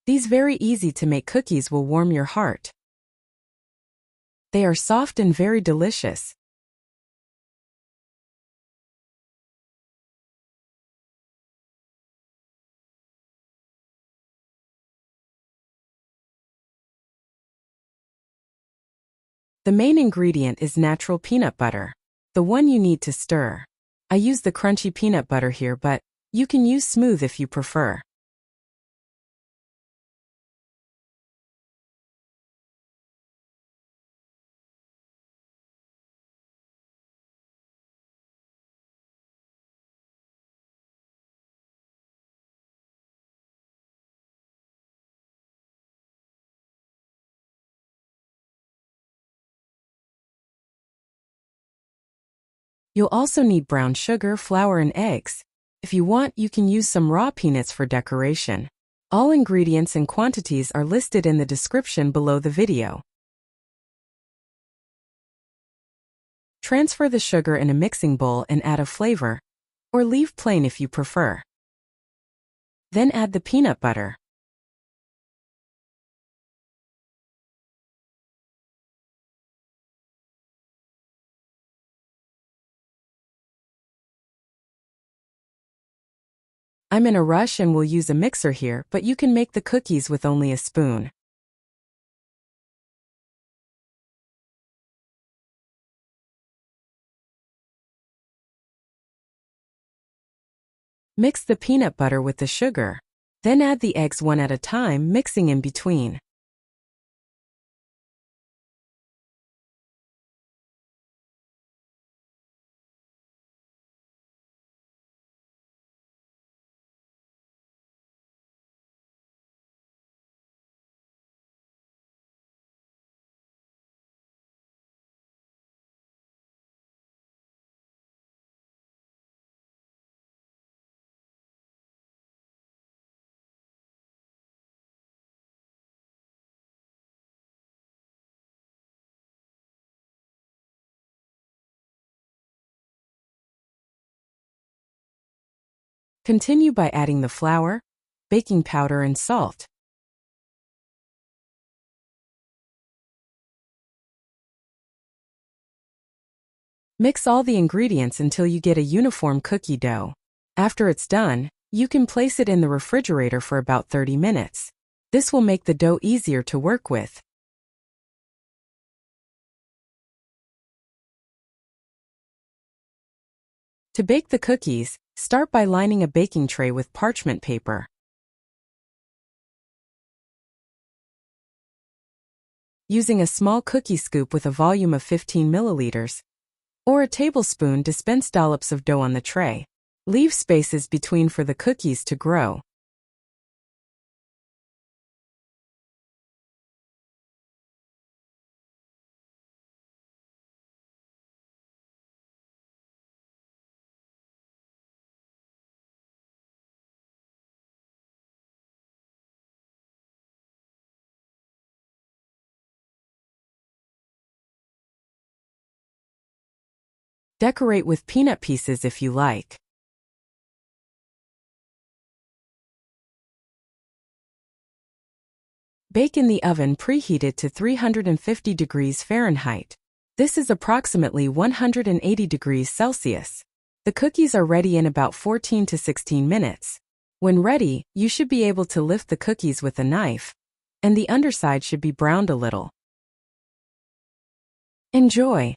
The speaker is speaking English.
These very easy to make cookies will warm your heart. They are soft and very delicious. The main ingredient is natural peanut butter, the one you need to stir. I use the crunchy peanut butter here, but you can use smooth if you prefer. You'll also need brown sugar, flour, and eggs. If you want, you can use some raw peanuts for decoration. All ingredients and quantities are listed in the description below the video. Transfer the sugar in a mixing bowl and add a flavor, or leave plain if you prefer. Then add the peanut butter. I'm in a rush and will use a mixer here, but you can make the cookies with only a spoon. Mix the peanut butter with the sugar. Then add the eggs one at a time, mixing in between. Continue by adding the flour, baking powder, and salt. Mix all the ingredients until you get a uniform cookie dough. After it's done, you can place it in the refrigerator for about 30 minutes. This will make the dough easier to work with. To bake the cookies, start by lining a baking tray with parchment paper. Using a small cookie scoop with a volume of 15 milliliters, or a tablespoon, dispense dollops of dough on the tray. Leave spaces between for the cookies to grow. Decorate with peanut pieces if you like. Bake in the oven preheated to 350 degrees Fahrenheit. This is approximately 180 degrees Celsius. The cookies are ready in about 14 to 16 minutes. When ready, you should be able to lift the cookies with a knife, and the underside should be browned a little. Enjoy!